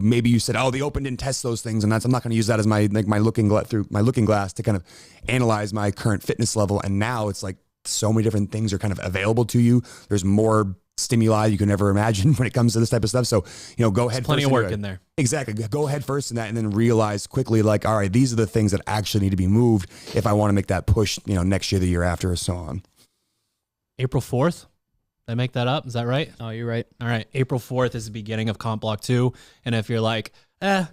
Speaker 2: maybe you said, oh, the open didn't test those things, and I'm not going to use that as my looking glass to kind of analyze my current fitness level. And now it's like so many different things are kind of available to you. There's more stimuli you can never imagine when it comes to this type of stuff. So, go ahead.
Speaker 1: Plenty of work in there.
Speaker 2: Exactly. Go ahead first in that, and then realize quickly, like, all right, these are the things that actually need to be moved if I want to make that push, next year, the year after, or so on.
Speaker 1: April 4th. Did I make that up? Is that right?
Speaker 3: Oh, you're right.
Speaker 1: All right. April 4th is the beginning of Comp Block 2. And if you're like,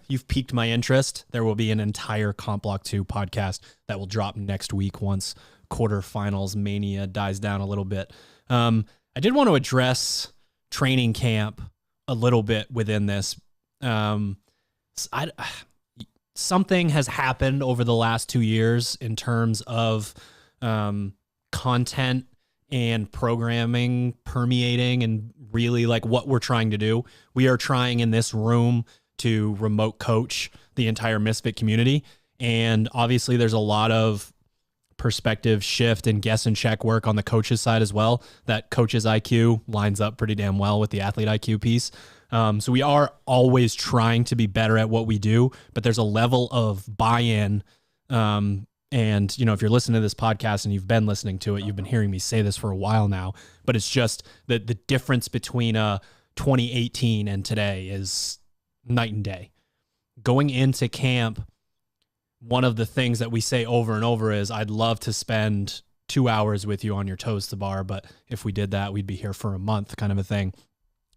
Speaker 1: you've piqued my interest, there will be an entire Comp Block 2 podcast that will drop next week once quarterfinals mania dies down a little bit. I did want to address training camp a little bit within this. Something has happened over the last 2 years in terms of content and programming permeating and really like what we're trying to do. We are trying in this room to remote coach the entire Misfit community. And obviously there's a lot of perspective shift and guess and check work on the coaches side as well. That coach's IQ lines up pretty damn well with the athlete IQ piece. So we are always trying to be better at what we do, but there's a level of buy-in. And, if you're listening to this podcast and you've been listening to it, you've been hearing me say this for a while now, but it's just the difference between 2018 and today is night and day. Going into camp, one of the things that we say over and over is, I'd love to spend 2 hours with you on your toes to bar, but if we did that, we'd be here for a month, kind of a thing.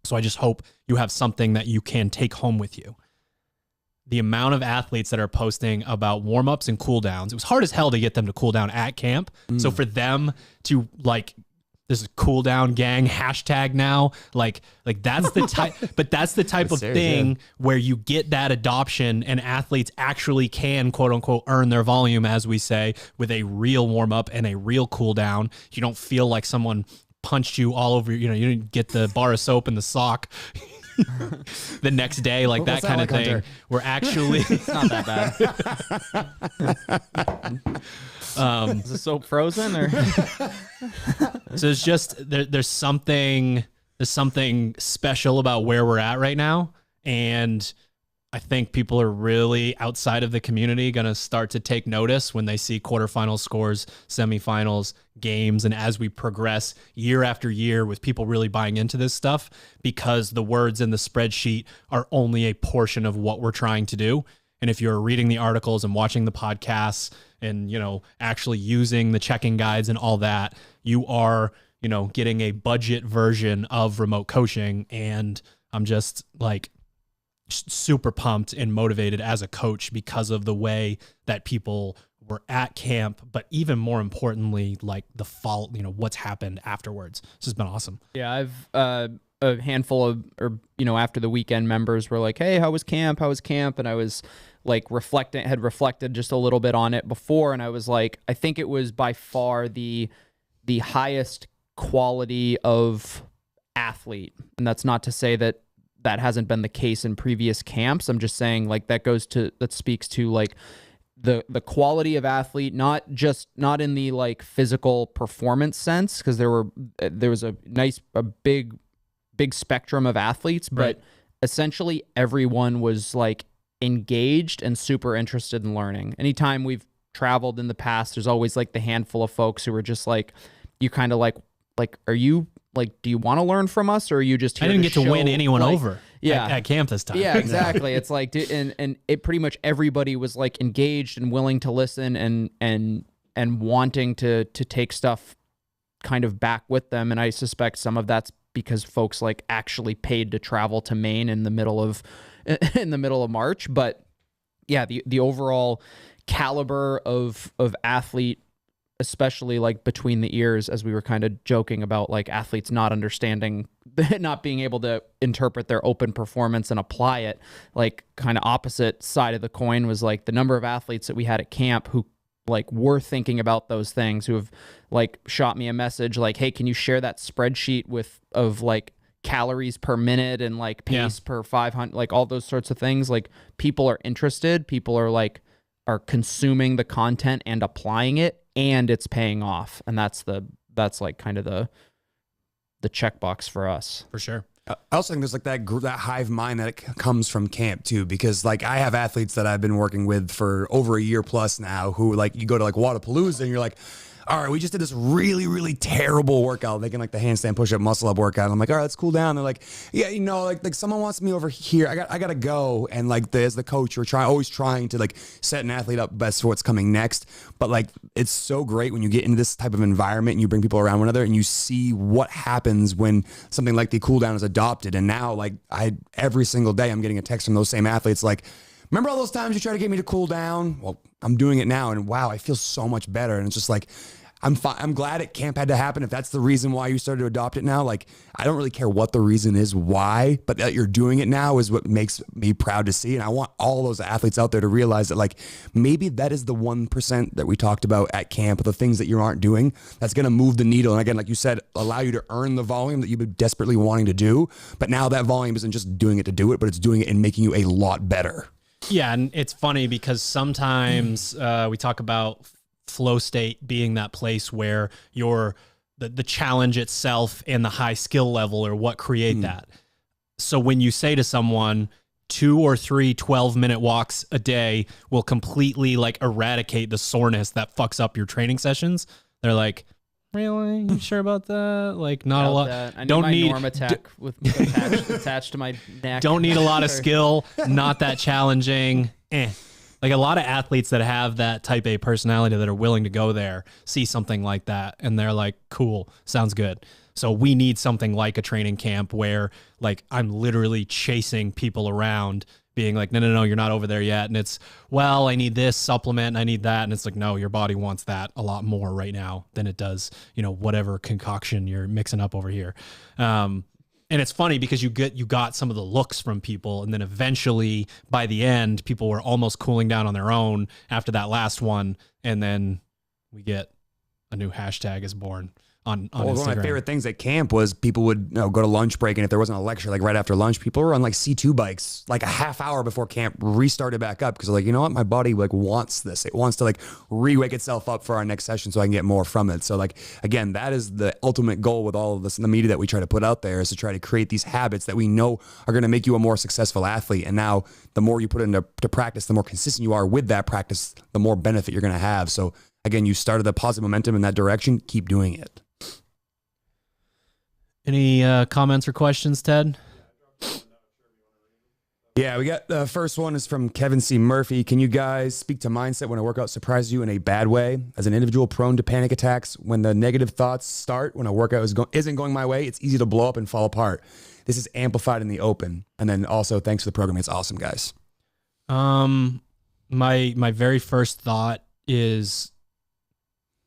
Speaker 1: So I just hope you have something that you can take home with you. The amount of athletes that are posting about warm-ups and cool-downs, it was hard as hell to get them to cool down at camp. So for them to this is cool down gang hashtag now, like that's the type, but that's the type of thing where you get that adoption and athletes actually can quote unquote earn their volume, as we say, with a real warm up and a real cool down. You don't feel like someone punched you all over, you didn't get the bar of soap and the sock. the next day, like that kind of thing.
Speaker 2: Hunter?
Speaker 1: We're actually
Speaker 3: It's not that bad. Is the soap frozen or?
Speaker 1: so it's just there's something special about where we're at right now, and I think people are really outside of the community going to start to take notice when they see quarterfinal scores, semifinals, games, and as we progress year after year with people really buying into this stuff, because the words in the spreadsheet are only a portion of what we're trying to do. And if you're reading the articles and watching the podcasts and, actually using the checking guides and all that, you are, getting a budget version of remote coaching. And I'm just like, super pumped and motivated as a coach because of the way that people were at camp, but even more importantly, like the fall, what's happened afterwards. This has been awesome.
Speaker 3: Yeah, I've a handful of, after the weekend, members were like, "Hey, how was camp? And I was like had reflected just a little bit on it before, and I was like, I think it was by far the highest quality of athlete, and that's not to say that hasn't been the case in previous camps. I'm just saying like that speaks to like the quality of athlete, not in the like physical performance sense, because there was a big spectrum of athletes, but
Speaker 1: right.
Speaker 3: Essentially everyone was like engaged and super interested in learning. Anytime we've traveled in the past, there's always like the handful of folks who are just like, you kind of like, are you like, do you want to learn from us, or are you just here
Speaker 1: I didn't get to
Speaker 3: show,
Speaker 1: win anyone
Speaker 3: like,
Speaker 1: over at camp this time.
Speaker 3: Yeah, exactly. It's like, and it pretty much everybody was like engaged and willing to listen and wanting to take stuff kind of back with them. And I suspect some of that's because folks like actually paid to travel to Maine in the middle of March. But yeah, the overall caliber of athlete, especially like between the ears, as we were kind of joking about like athletes not understanding, not being able to interpret their open performance and apply it, like kind of opposite side of the coin was like the number of athletes that we had at camp who like were thinking about those things, who have like shot me a message like, "Hey, can you share that spreadsheet of like calories per minute and like pace per 500, like all those sorts of things." Like people are interested, people are consuming the content and applying it, and it's paying off. And that's like kind of the checkbox for us.
Speaker 1: For sure.
Speaker 2: I also think there's like that hive mind that comes from camp too, because like I have athletes that I've been working with for over a year plus now who like you go to like Wadapalooza and you're like, all right, we just did this really, really terrible workout, making like the handstand push-up muscle-up workout. And I'm like, all right, let's cool down. They're like, yeah, like someone wants me over here. I gotta go. And like as the coach, you're always trying to like set an athlete up best for what's coming next. But like it's so great when you get into this type of environment and you bring people around one another and you see what happens when something like the cool down is adopted. And now like every single day I'm getting a text from those same athletes like, remember all those times you tried to get me to cool down? Well, I'm doing it now, and wow, I feel so much better. And it's just like, I'm glad at camp had to happen. If that's the reason why you started to adopt it now, like I don't really care what the reason is why, but that you're doing it now is what makes me proud to see. And I want all those athletes out there to realize that like maybe that is the 1% that we talked about at camp, the things that you aren't doing, that's going to move the needle. And again, like you said, allow you to earn the volume that you've been desperately wanting to do. But now that volume isn't just doing it to do it, but it's doing it and making you a lot better.
Speaker 1: Yeah. And it's funny because sometimes we talk about flow state being that place where the challenge itself and the high skill level are what create that. So when you say to someone 2 or 3 12-minute walks a day will completely like eradicate the soreness that fucks up your training sessions, they're like, really? You sure about that? Like not a lot.
Speaker 3: I need my Normatec with attached to my neck.
Speaker 1: Don't need a lot of skill. Not that challenging. Like a lot of athletes that have that type A personality that are willing to go there, see something like that, and they're like, cool, sounds good. So we need something like a training camp where like I'm literally chasing people around being like, no, you're not over there yet. And it's, well, I need this supplement, and I need that. And it's like, no, your body wants that a lot more right now than it does, whatever concoction you're mixing up over here. And it's funny because you got some of the looks from people, and then eventually by the end, people were almost cooling down on their own after that last one, and then we get a new hashtag is born. on
Speaker 2: Well,
Speaker 1: Instagram.
Speaker 2: one of my favorite things at camp was people would go to lunch break, and if there wasn't a lecture, like right after lunch, people were on like C2 bikes like a half hour before camp restarted back up because they're like, you know what, my body like wants this. It wants to like re-wake itself up for our next session so I can get more from it. So like, again, that is the ultimate goal with all of this, and the media that we try to put out there is to try to create these habits that we know are going to make you a more successful athlete. And now the more you put into practice, the more consistent you are with that practice, the more benefit you're going to have. So again, you started the positive momentum in that direction, keep doing it.
Speaker 1: Any comments or questions, Ted?
Speaker 2: Yeah, we got the first one is from Kevin C. Murphy. Can you guys speak to mindset when a workout surprises you in a bad way? As an individual prone to panic attacks, when the negative thoughts start, when a workout isn't going my way, it's easy to blow up and fall apart. This is amplified in the open. And then also, thanks for the program. It's awesome, guys.
Speaker 1: My very first thought is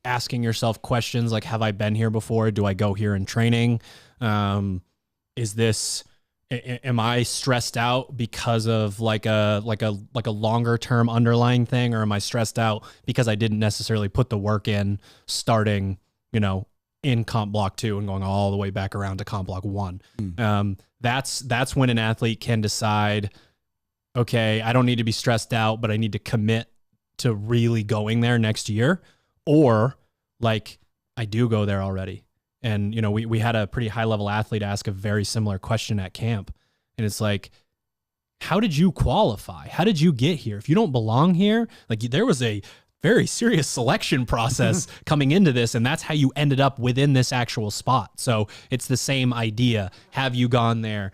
Speaker 1: asking yourself questions like, have I been here before? Do I go here in training? Am I stressed out because of like a longer term underlying thing, or am I stressed out because I didn't necessarily put the work in starting, in comp block 2 and going all the way back around to comp block 1? That's when an athlete can decide, okay, I don't need to be stressed out, but I need to commit to really going there next year, or like I do go there already. And, we had a pretty high level athlete ask a very similar question at camp. And it's like, how did you qualify? How did you get here? If you don't belong here, like there was a very serious selection process coming into this, and that's how you ended up within this actual spot. So it's the same idea. Have you gone there,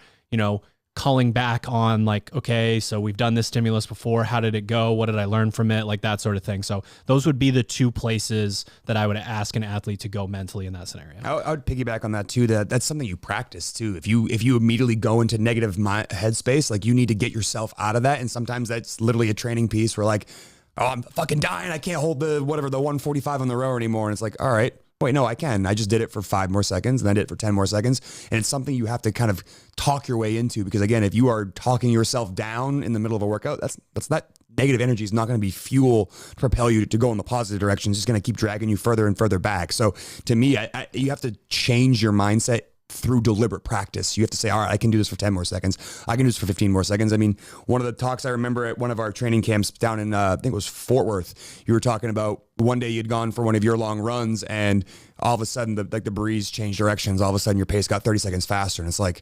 Speaker 1: calling back on like, okay, so we've done this stimulus before. How did it go? What did I learn from it? Like that sort of thing. So those would be the two places that I would ask an athlete to go mentally in that scenario.
Speaker 2: I would piggyback on that too. That's something you practice too. If you immediately go into negative headspace, like you need to get yourself out of that. And sometimes that's literally a training piece where like, oh, I'm fucking dying. I can't hold the 145 on the row anymore. And it's like, all right, wait, no, I can. I just did it for 5 more seconds and then I did it for 10 more seconds. And it's something you have to kind of talk your way into, because again, if you are talking yourself down in the middle of a workout, that's not negative energy is not going to be fuel to propel you to go in the positive direction. It's just going to keep dragging you further and further back. So to me, you have to change your mindset through deliberate practice. You have to say, all right, I can do this for 10 more seconds. I can do this for 15 more seconds. I mean, one of the talks I remember at one of our training camps down in, I think it was Fort Worth, you were talking about one day you'd gone for one of your long runs and all of a sudden the breeze changed directions. All of a sudden your pace got 30 seconds faster. And it's like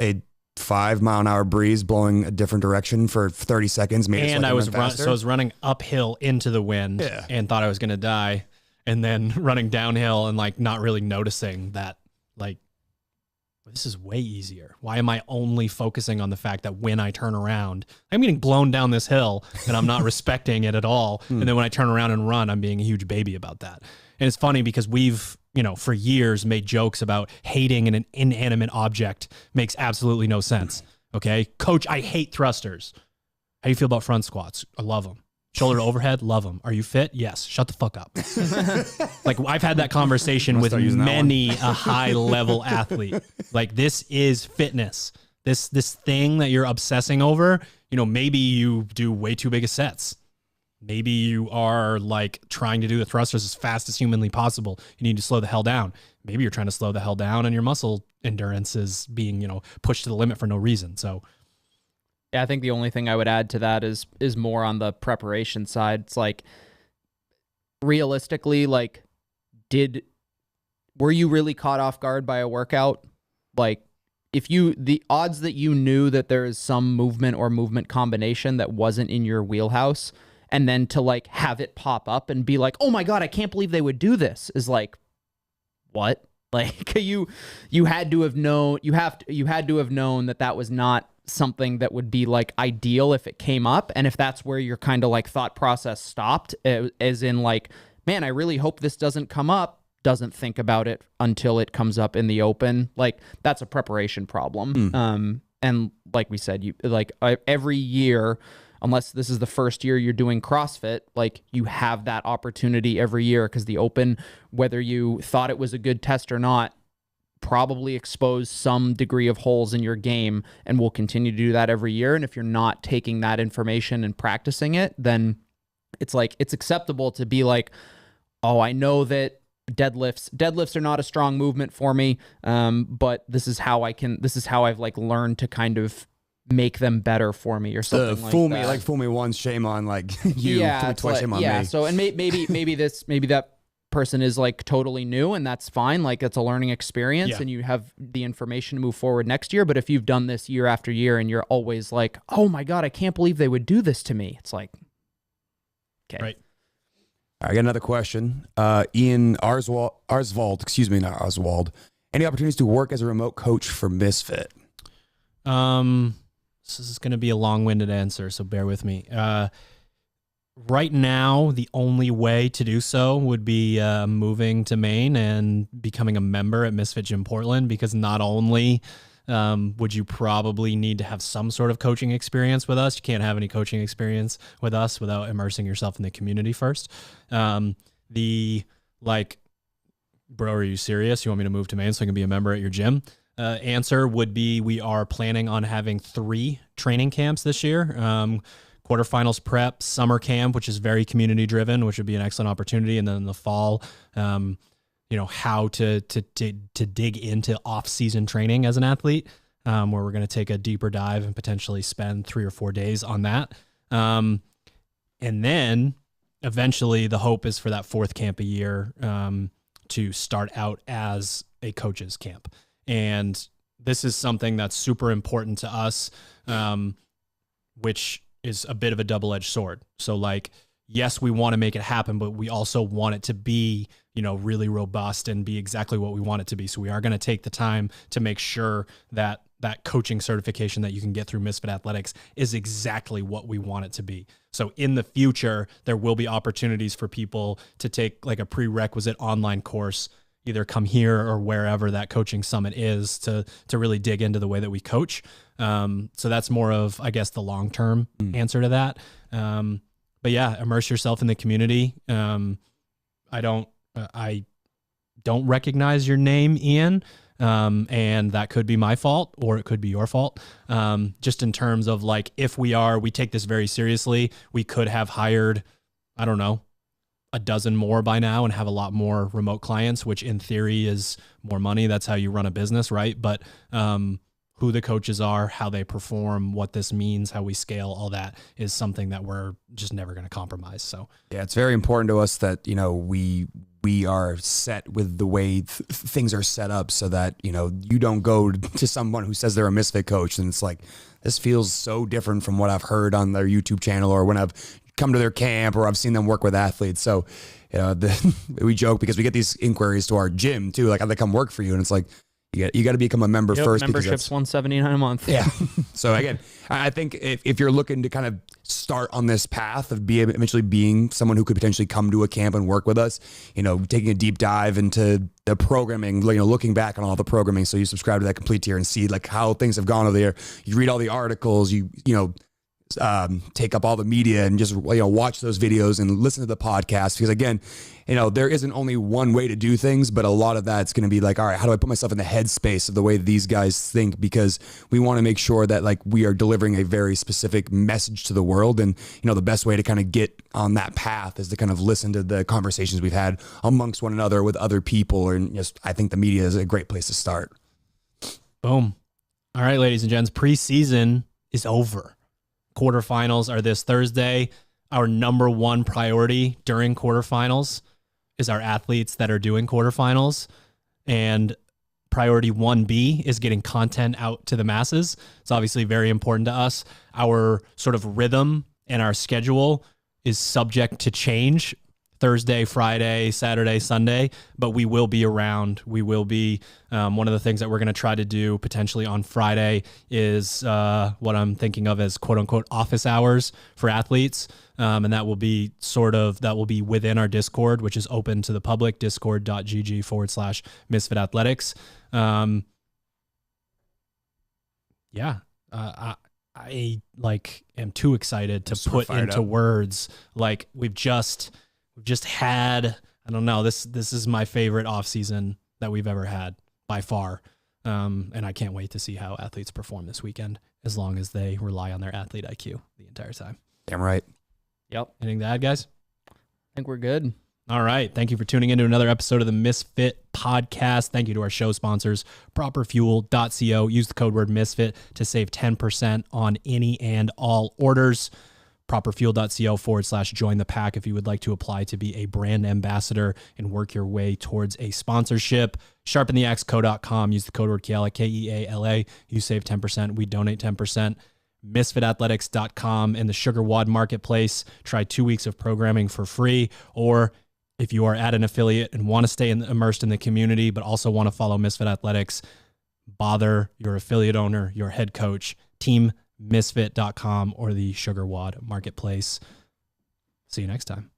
Speaker 2: a 5-mile-an-hour breeze blowing a different direction for 30 seconds.
Speaker 1: And I was running uphill into the wind and thought I was going to die. And then running downhill and like not really noticing that, like, this is way easier. Why am I only focusing on the fact that when I turn around, I'm getting blown down this hill and I'm not respecting it at all. And then when I turn around and run, I'm being a huge baby about that. And it's funny because we've, for years made jokes about hating an inanimate object makes absolutely no sense. Okay. Coach, I hate thrusters. How do you feel about front squats? I love them. Shoulder to overhead, love them. Are you fit? Yes. Shut the fuck up. Like I've had that conversation with many a high level athlete. Like this is fitness. This thing that you're obsessing over, maybe you do way too big of sets. Maybe you are like trying to do the thrusters as fast as humanly possible. You need to slow the hell down. Maybe you're trying to slow the hell down and your muscle endurance is being, pushed to the limit for no reason. So
Speaker 3: yeah, I think the only thing I would add to that is more on the preparation side. It's like, realistically, like, were you really caught off guard by a workout? Like, the odds that you knew that there is some movement or movement combination that wasn't in your wheelhouse, and then to like have it pop up and be like, oh my God, I can't believe they would do this, is like, what? Like you had to have known, you had to have known that was not something that would be like ideal if it came up. And if that's where your kind of like thought process stopped, as in like, man, I really hope this doesn't come up, doesn't think about it until it comes up in the open, like that's a preparation problem. And like we said, every year, unless this is the first year you're doing CrossFit, like you have that opportunity every year, because the open, whether you thought it was a good test or not, probably expose some degree of holes in your game, and will continue to do that every year. And if you're not taking that information and practicing it, then it's like, it's acceptable to be like, oh, I know that Deadlifts are not a strong movement for me, but this is how I've like learned to kind of make them better for me or something like
Speaker 2: fool
Speaker 3: that.
Speaker 2: me, like fool me once, shame on like you.
Speaker 3: Yeah,
Speaker 2: fool me twice, shame on
Speaker 3: yeah.
Speaker 2: me.
Speaker 3: So and maybe that person is like totally new, and that's fine. Like it's a learning experience,
Speaker 1: Yeah.
Speaker 3: and you have the information to move forward next year. But if you've done this year after year, and you're always like, oh my god, I can't believe they would do this to me. It's like, okay,
Speaker 1: Right.
Speaker 2: I got another question. Ian Arswald, excuse me, not Oswald. Any opportunities to work as a remote coach for Misfit?
Speaker 1: This is going to be a long-winded answer, so bear with me. Right now, the only way to do so would be moving to Maine and becoming a member at Misfit Gym Portland, because not only would you probably need to have some sort of coaching experience with us. You can't have any coaching experience with us without immersing yourself in the community first. Bro, are you serious? You want me to move to Maine so I can be a member at your gym? Answer would be, we are planning on having 3 training camps this year. Quarterfinals prep, summer camp, which is very community driven, which would be an excellent opportunity. And then in the fall, how to dig into off-season training as an athlete, where we're going to take a deeper dive and potentially spend 3 or 4 days on that. And then eventually the hope is for that 4th camp a year to start out as a coach's camp. And this is something that's super important to us, which is a bit of a double-edged sword. So like, yes, we want to make it happen, but we also want it to be, really robust and be exactly what we want it to be. So we are going to take the time to make sure that that coaching certification that you can get through Misfit Athletics is exactly what we want it to be. So in the future, there will be opportunities for people to take like a prerequisite online course, either come here or wherever that coaching summit is, to really dig into the way that we coach. So that's more of, I guess, the long-term answer to that. But yeah, immerse yourself in the community. I don't recognize your name, Ian. And that could be my fault, or it could be your fault. Just in terms of like, if we take this very seriously, we could have hired, I don't know, a dozen more by now and have a lot more remote clients, which in theory is more money. That's how you run a business, right? But who the coaches are, how they perform, what this means, how we scale, all that is something that we're just never going to compromise. So
Speaker 2: yeah, it's very important to us that, we are set with the way things are set up, so that, you don't go to someone who says they're a Misfit coach and it's like, this feels so different from what I've heard on their YouTube channel or when I've come to their camp or I've seen them work with athletes. So, we joke because we get these inquiries to our gym too, like, how they come work for you. And it's like, you got to become a member first.
Speaker 3: Membership's $179 a month.
Speaker 2: Yeah. So again, I think if you're looking to kind of start on this path of eventually being someone who could potentially come to a camp and work with us, taking a deep dive into the programming, looking back on all the programming. So you subscribe to that complete tier and see like how things have gone over there. You read all the articles, take up all the media and just watch those videos and listen to the podcast, because again, there isn't only one way to do things, but a lot of that's going to be like, all right, how do I put myself in the headspace of the way these guys think? Because we want to make sure that like we are delivering a very specific message to the world. And the best way to kind of get on that path is to kind of listen to the conversations we've had amongst one another with other people. And just, I think the media is a great place to start.
Speaker 1: boom. All right, ladies and gents, preseason is over. Quarterfinals are this Thursday. Our number one priority during quarterfinals is our athletes that are doing quarterfinals. And priority 1B is getting content out to the masses. It's obviously very important to us. Our sort of rhythm and our schedule is subject to change Thursday, Friday, Saturday, Sunday, but we will be around. We will be, one of the things that we're going to try to do potentially on Friday is what I'm thinking of as quote unquote office hours for athletes. And that will be within our Discord, which is open to the public, discord.gg/Misfit Athletics. I am too excited to put into words. Like we've just had, I don't know, this is my favorite off season that we've ever had by far. And I can't wait to see how athletes perform this weekend, as long as they rely on their athlete IQ the entire time.
Speaker 2: Damn right.
Speaker 3: Yep.
Speaker 1: Anything to add, guys?
Speaker 3: I think we're good.
Speaker 1: All right. Thank you for tuning into another episode of the Misfit podcast. Thank you to our show sponsors, properfuel.co. Use the code word Misfit to save 10% on any and all orders. properfuel.co/join the pack if you would like to apply to be a brand ambassador and work your way towards a sponsorship. Sharpentheaxeco.com. Use the code word Keala, Keala. You save 10%. We donate 10%. Misfitathletics.com and the Sugar Wad Marketplace. Try 2 weeks of programming for free. Or if you are at an affiliate and want to stay immersed in the community, but also want to follow Misfit Athletics, bother your affiliate owner, your head coach, teammisfit.com, or the Sugar Wad Marketplace. See you next time.